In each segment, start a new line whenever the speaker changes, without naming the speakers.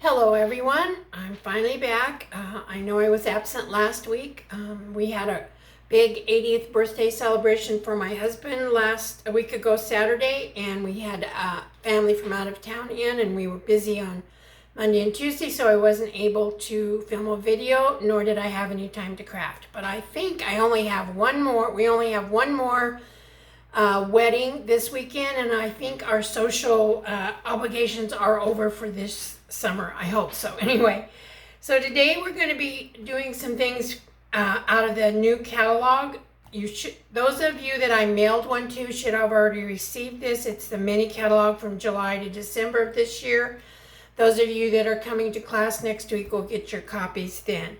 Hello everyone, I'm finally back. I know I was absent last week. We had a big 80th birthday celebration for my husband a week ago Saturday, and we had family from out of town in, and we were busy on Monday and Tuesday, so I wasn't able to film a video, nor did I have any time to craft. But I think we only have one more wedding this weekend, and I think our social obligations are over for this summer. I hope so. Anyway, so today we're going to be doing some things out of the new catalog. Those of you that I mailed one to should have already received this. It's the mini catalog from July to December of this year. Those of you that are coming to class next week will get your copies then.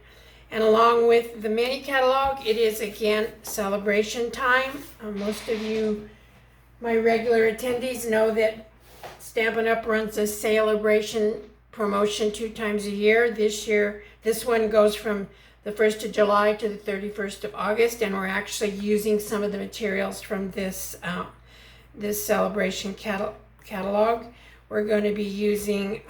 And along with the mini catalog, it is again celebration time. Most of you, my regular attendees, know that Stampin' Up! Runs a Sale-a-Bration promotion 2 times a year. This year, this one goes from the 1st of July to the 31st of August, and we're actually using some of the materials from this celebration catalog. We're going to be using,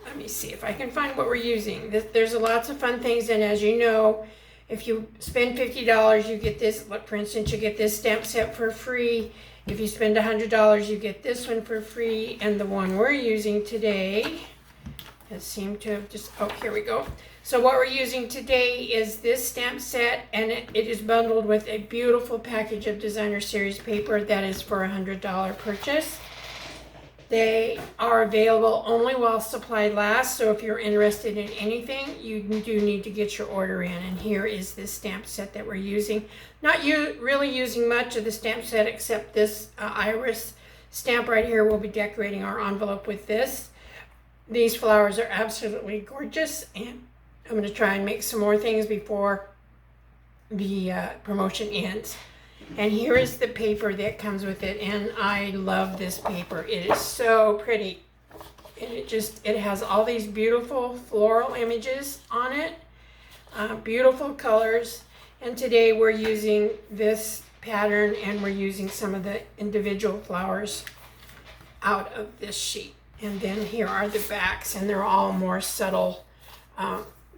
let me see if I can find what we're using. There's lots of fun things, and as you know, if you spend $50, you get this. For instance, you get this stamp set for free. If you spend $100, you get this one for free. And the one we're using today has seemed to have just, oh, here we go. So what we're using today is this stamp set, and it is bundled with a beautiful package of designer series paper that is for a $100 purchase. They are available only while supply lasts, so if you're interested in anything, you do need to get your order in. And here is this stamp set that we're using. Not really using much of the stamp set except this iris stamp right here. We'll be decorating our envelope with this. These flowers are absolutely gorgeous, and I'm going to try and make some more things before the promotion ends. And here is the paper that comes with it, and I love this paper. It is so pretty, and it has all these beautiful floral images on it, beautiful colors. And today we're using this pattern, and we're using some of the individual flowers out of this sheet. And then here are the backs, and they're all more subtle,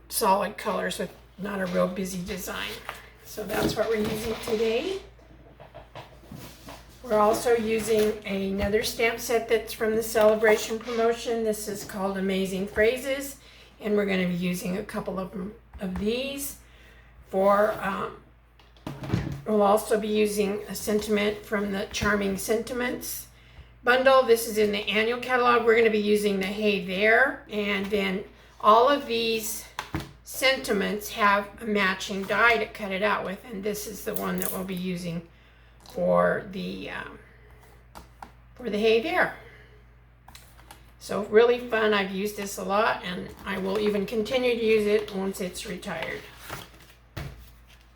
solid colors with not a real busy design. So that's what we're using today. We're also using another stamp set that's from the Celebration promotion. This is called Amazing Phrases, and we're going to be using a couple of these for, we'll also be using a sentiment from the Charming Sentiments bundle. This is in the annual catalog. We're going to be using the Hey There, and then all of these sentiments have a matching die to cut it out with, and this is the one that we'll be using for the Hey There. So really fun. I've used this a lot, and I will even continue to use it once it's retired.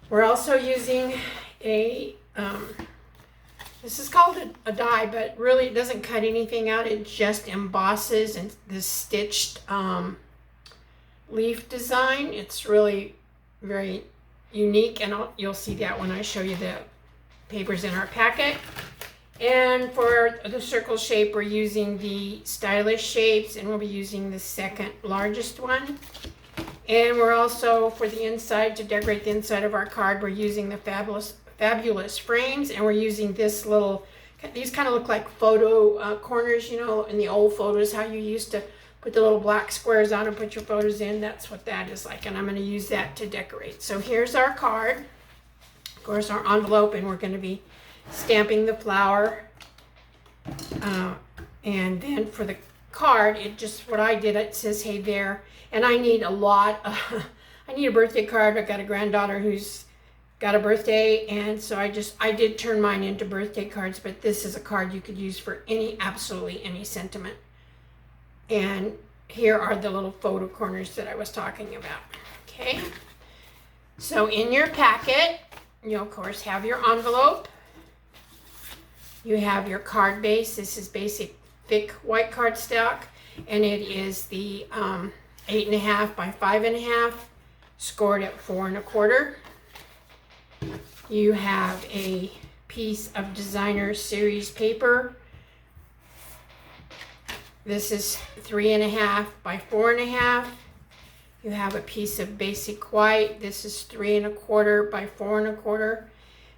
We're also using a this is called a die, but really it doesn't cut anything out. It just embosses and this stitched leaf design. It's really very unique, and you'll see that when I show you the papers in our packet. And for the circle shape, we're using the Stylish Shapes, and we'll be using the second largest one. And we're also, for the inside, to decorate the inside of our card, we're using the Fabulous Frames, and we're using this little, these kind of look like photo corners, you know, in the old photos, how you used to put the little black squares on and put your photos in. That's what that is like, and I'm going to use that to decorate. So here's our card, of course our envelope, and we're going to be stamping the flower. And then for the card, it just, what I did, it says Hey There, and I need a lot I need a birthday card. I've got a granddaughter who's got a birthday, and so I did turn mine into birthday cards, but this is a card you could use for absolutely any sentiment. And here are the little photo corners that I was talking about. Okay, so in your packet, you of course have your envelope. You have your card base. This is basic thick white cardstock, and it is the 8.5 by 5.5, scored at 4 1/4. You have a piece of designer series paper This is 3.5 by 4.5. You have a piece of basic white. This is 3.25 by 4.25.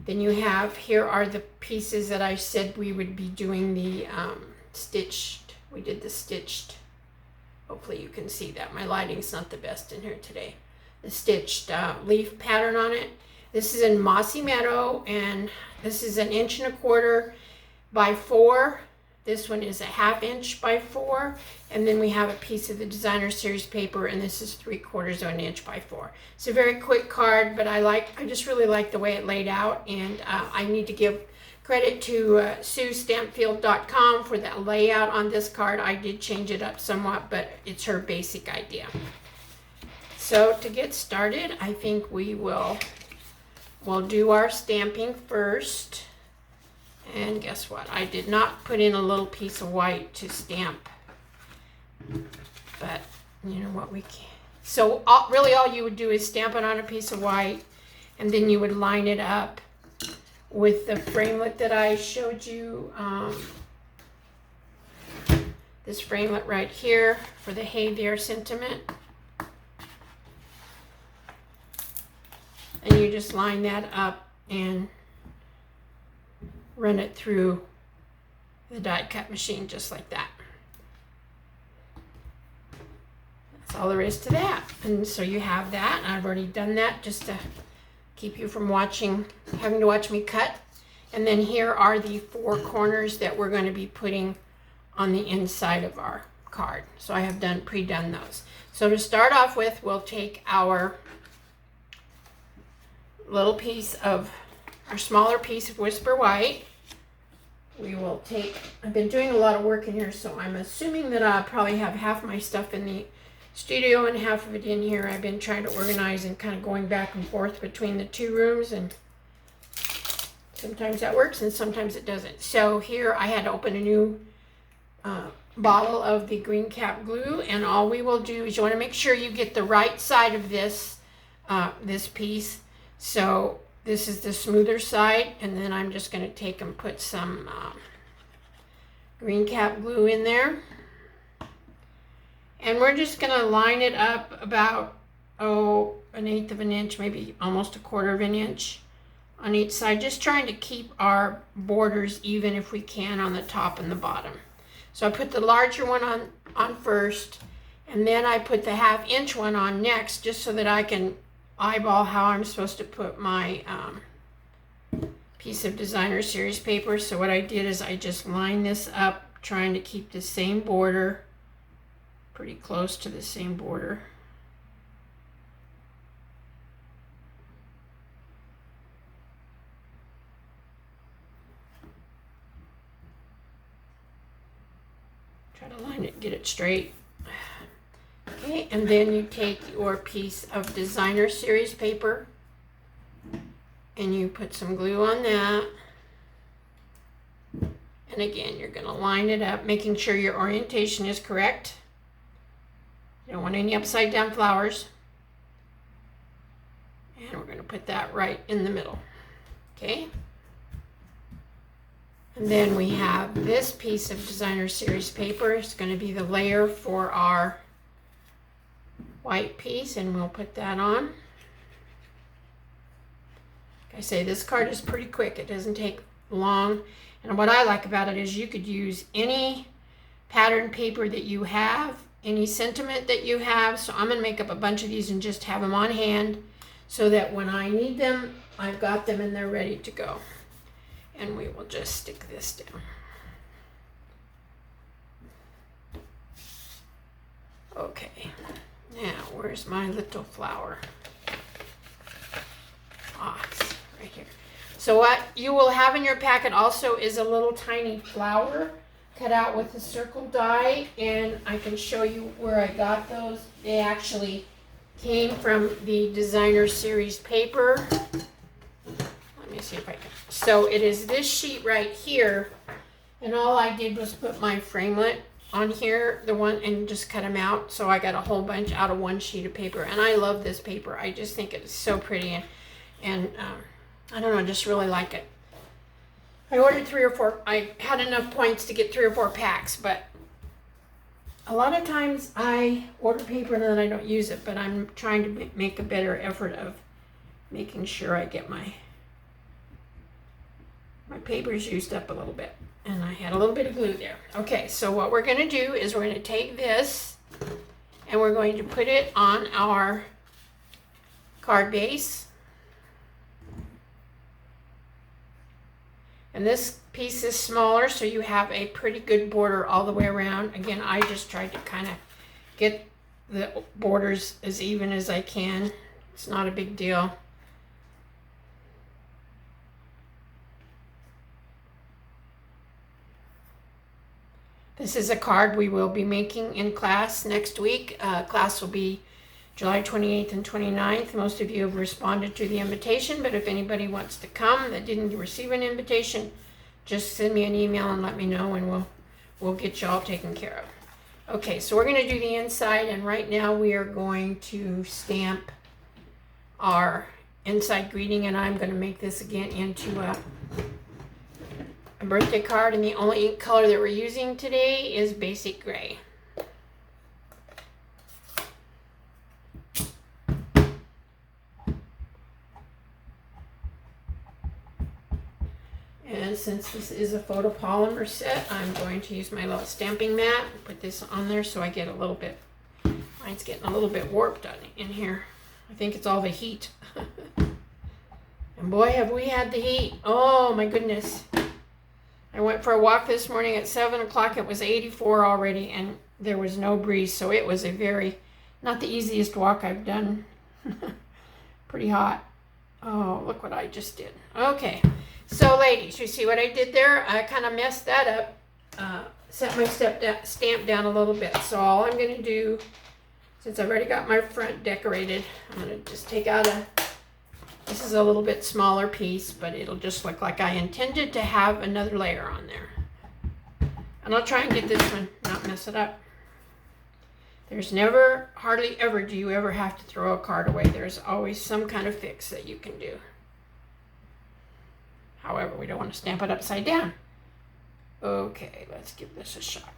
Then you have, here are the pieces that I said we would be doing the stitched. We did the stitched. Hopefully you can see that. My lighting's not the best in here today. The stitched leaf pattern on it. This is in Mossy Meadow, and this is 1.25 by 4. This one is 1/2 inch by 4, and then we have a piece of the designer series paper, and this is 3/4 inch by 4. It's a very quick card, but I just really like the way it laid out, and I need to give credit to SueStampfield.com for that layout on this card. I did change it up somewhat, but it's her basic idea. So to get started, I think we'll do our stamping first. And guess what? I did not put in a little piece of white to stamp. But you know what, we can. So really all you would do is stamp it on a piece of white, and then you would line it up with the framelit that I showed you. This framelit right here for the Hey There sentiment. And you just line that up and run it through the die cut machine just like that. That's all there is to that. And so you have that. I've already done that just to keep you from having to watch me cut. And then here are the 4 corners that we're going to be putting on the inside of our card. So I have pre-done those. So to start off with, we'll take our little piece of our smaller piece of Whisper White. We will take, I've been doing a lot of work in here, so I'm assuming that I'll probably have half my stuff in the studio and half of it in here. I've been trying to organize and kind of going back and forth between the 2 rooms, and sometimes that works and sometimes it doesn't. So here I had to open a new bottle of the green cap glue, and all we will do is you want to make sure you get the right side of this piece. So this is the smoother side, and then I'm just going to take and put some green cap glue in there. And we're just going to line it up about, 1/8 of an inch, maybe almost 1/4 of an inch on each side, just trying to keep our borders even if we can on the top and the bottom. So I put the larger one on first, and then I put the 1/2 inch one on next, just so that I can eyeball how I'm supposed to put my piece of designer series paper. So what I did is I just lined this up, trying to keep the same border, pretty close to the same border. Try to line it, get it straight. Okay, and then you take your piece of designer series paper and you put some glue on that. And again, you're going to line it up, making sure your orientation is correct. You don't want any upside down flowers. And we're going to put that right in the middle. Okay. And then we have this piece of designer series paper. It's going to be the layer for our white piece, and we'll put that on. Like I say, this card is pretty quick. It doesn't take long. And what I like about it is you could use any pattern paper that you have, any sentiment that you have. So I'm going to make up a bunch of these and just have them on hand so that when I need them, I've got them and they're ready to go. And we will just stick this down. Okay, now where's my little flower? It's right here. So what you will have in your packet also is a little tiny flower cut out with a circle die, and I can show you where I got those. They actually came from the designer series paper. Let me see if I can. So it is this sheet right here, and all I did was put my framelit on here, the one, and just cut them out. So I got a whole bunch out of one sheet of paper, and I love this paper. I just think it's so pretty, and I don't know, I just really like it. I ordered 3 or 4. I had enough points to get 3 or 4 packs, but a lot of times I order paper and then I don't use it, but I'm trying to make a better effort of making sure I get my paper's used up a little bit. And I had a little bit of glue there. Okay, so what we're going to do is we're going to take this and we're going to put it on our card base. And this piece is smaller, so you have a pretty good border all the way around. Again, I just tried to kind of get the borders as even as I can. It's not a big deal. This is a card we will be making in class next week. Class will be July 28th and 29th. Most of you have responded to the invitation, but if anybody wants to come that didn't receive an invitation, just send me an email and let me know, and we'll get you all taken care of. Okay, so we're going to do the inside, and right now we are going to stamp our inside greeting, and I'm going to make this again into a birthday card, and the only ink color that we're using today is basic gray. And since this is a photopolymer set, I'm going to use my little stamping mat and put this on there so I get a little bit, mine's getting a little bit warped in here. I think it's all the heat. And boy, have we had the heat. Oh my goodness. I went for a walk this morning at 7 o'clock. It was 84 already, and there was no breeze, so it was a very, not the easiest walk I've done. Pretty hot. Oh, look what I just did. Okay, so ladies, you see what I did there? I kind of messed that up, set my stamp down a little bit. So all I'm going to do, since I've already got my front decorated, I'm going to just take out this is a little bit smaller piece, but it'll just look like I intended to have another layer on there. And I'll try and get this one, not mess it up. There's never, hardly ever do you ever have to throw a card away. There's always some kind of fix that you can do. However, we don't want to stamp it upside down. Okay, let's give this a shot.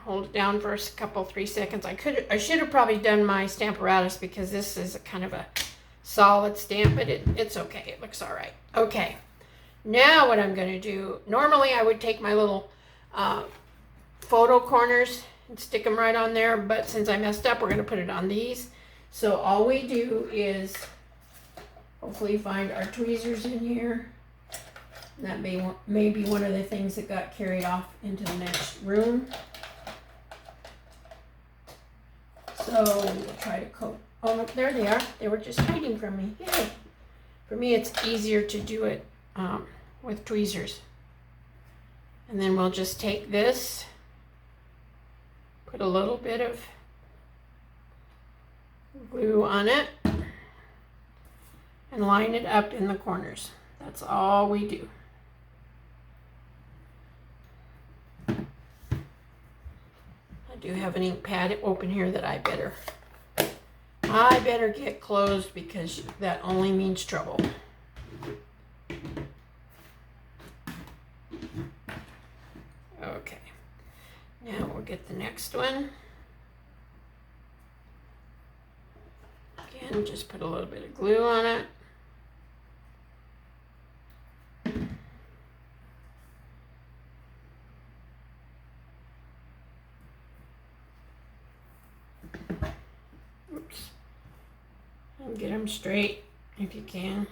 Hold it down for a couple, 3 seconds. I should have probably done my Stamparatus because this is a kind of a solid stamp, but it's okay. It looks all right. Okay, now what I'm going to do, normally I would take my little photo corners and stick them right on there, but since I messed up, we're going to put it on these. So all we do is hopefully find our tweezers in here. That may be one of the things that got carried off into the next room. So we'll try to coat. Oh, look, there they are. They were just hiding from me. Yay. For me, it's easier to do it with tweezers. And then we'll just take this, put a little bit of glue on it, and line it up in the corners. That's all we do. I do have an ink pad open here that I better get closed because that only means trouble. Okay, now we'll get the next one. Again, just put a little bit of glue on it. Oops. And get them straight if you can.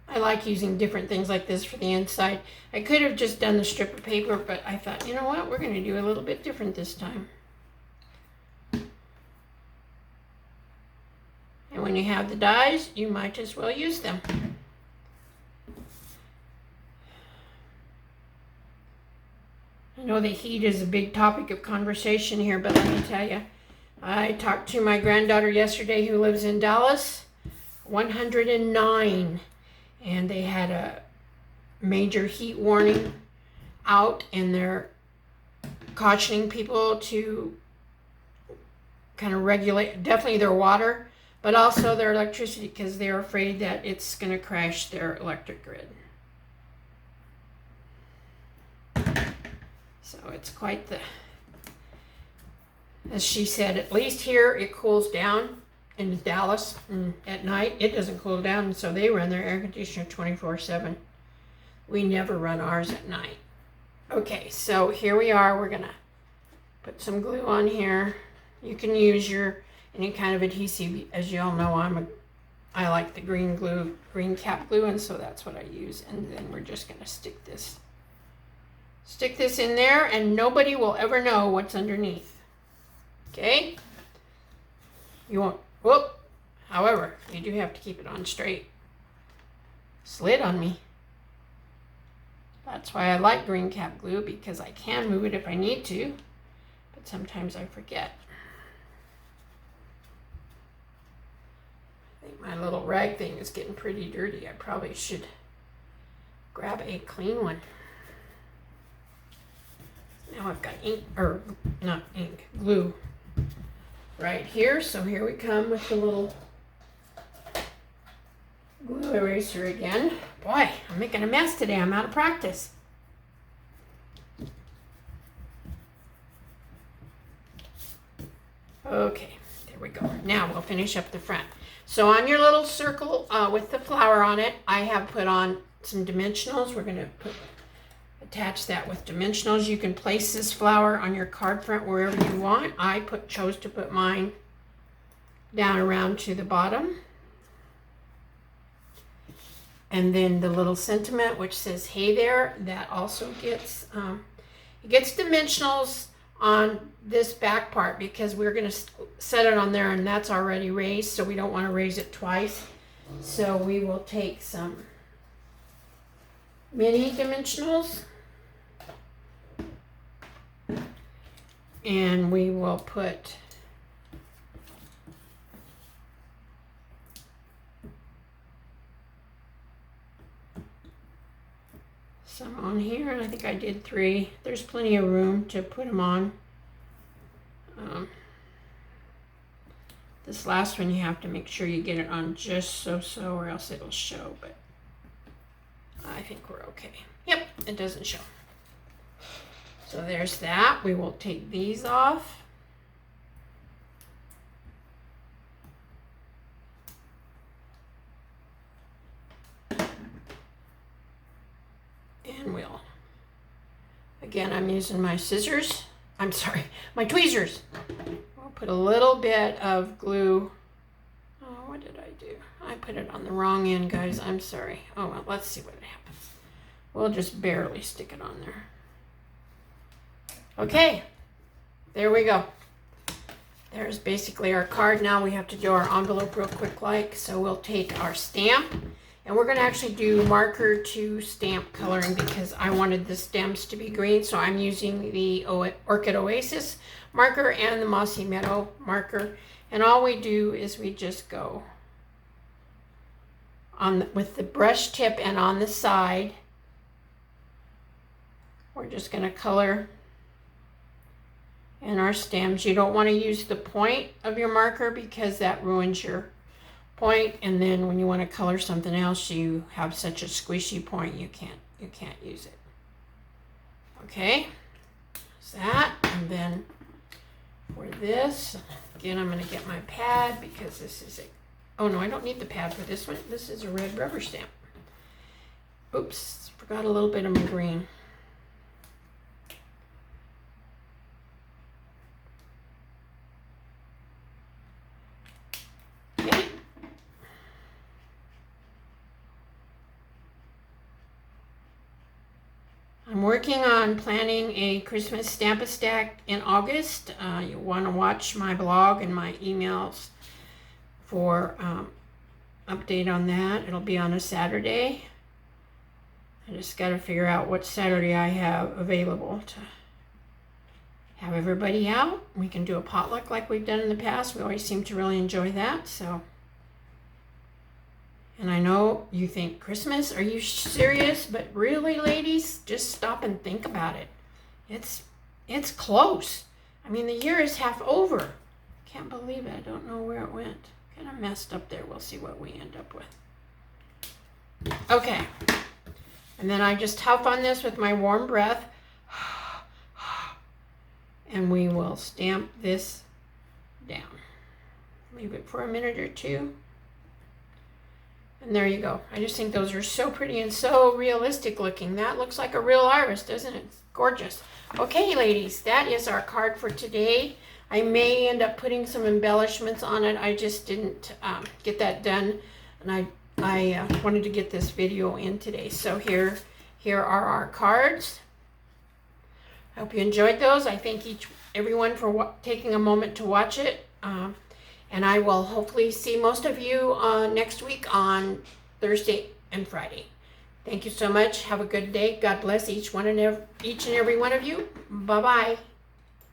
I like using different things like this for the inside. I could have just done the strip of paper, but I thought, you know what, we're going to do a little bit different this time. And when you have the dies, you might as well use them. I know the heat is a big topic of conversation here, but let me tell you, I talked to my granddaughter yesterday who lives in Dallas, 109, and they had a major heat warning out, and they're cautioning people to kind of regulate, definitely their water, but also their electricity, because they're afraid that it's going to crash their electric grid. So it's quite the, as she said, at least here it cools down in Dallas, and at night it doesn't cool down, and so they run their air conditioner 24/7. We never run ours at night. Okay, so here we are. We're gonna put some glue on here. You can use your any kind of adhesive. As you all know, I like the green glue, green cap glue, and so that's what I use. And then we're just gonna stick this in there, and nobody will ever know what's underneath. Okay? You won't. Whoop. However, you do have to keep it on straight. Slid on me. That's why I like green cap glue, because I can move it if I need to, but sometimes I forget. I think my little rag thing is getting pretty dirty. I probably should grab a clean one. Now I've got ink, or not ink, glue right here. So here we come with the little glue eraser again. Boy, I'm making a mess today. I'm out of practice. Okay, there we go. Now we'll finish up the front. So on your little circle with the flower on it, I have put on some dimensionals. We're going to attach that with dimensionals. You can place this flower on your card front wherever you want. I chose to put mine down around to the bottom. And then the little sentiment which says "Hey there," that also gets it gets dimensionals on this back part, because we're going to set it on there and that's already raised, so we don't want to raise it twice. So we will take some mini dimensionals and we will put some on here, and I think I did 3. There's plenty of room to put them on. This last one you have to make sure you get it on just so, or else it'll show, but I think we're okay. Yep, it doesn't show. So there's that. We will take these off. And we'll, again, I'm using my scissors. I'm sorry, my tweezers. I'll put a little bit of glue. Oh, what did I do? I put it on the wrong end, guys. I'm sorry. Oh, well, let's see what happens. We'll just barely stick it on there. Okay, there we go. There's basically our card. Now we have to do our envelope real quick like. So we'll take our stamp, and we're going to actually do marker to stamp coloring, because I wanted the stems to be green. So I'm using the Orchid Oasis marker and the Mossy Meadow marker. And all we do is we just go on with the brush tip, and on the side, we're just going to color in our stems. You don't want to use the point of your marker, because that ruins your point, and then when you want to color something else, you have such a squishy point you can't use it. Okay, that's that. And then for this, again, I'm going to get my pad, because this is a, oh no, I don't need the pad for this one. This is a red rubber stamp. Oops, forgot a little bit of my green. I'm working on planning a Christmas Stamp-A-Stack in August. You want to watch my blog and my emails for update on that. It'll be on a Saturday. I just got to figure out what Saturday I have available to have everybody out. We can do a potluck like we've done in the past. We always seem to really enjoy that. So, and I know you think, Christmas, are you serious? But really, ladies, just stop and think about it. It's close. I mean, the year is half over. Can't believe it. I don't know where it went. Kind of messed up there. We'll see what we end up with. Okay. And then I just huff on this with my warm breath. and we will stamp this down. Leave it for a minute or two. And there you go. I just think those are so pretty and so realistic looking. That looks like a real iris, doesn't it? It's gorgeous. Okay, ladies, that is our card for today. I may end up putting some embellishments on it. I just didn't get that done. And I wanted to get this video in today. So here are our cards. I hope you enjoyed those. I thank everyone for taking a moment to watch it. And I will hopefully see most of you next week on Thursday and Friday. Thank you so much. Have a good day. God bless each and every one of you. Bye-bye.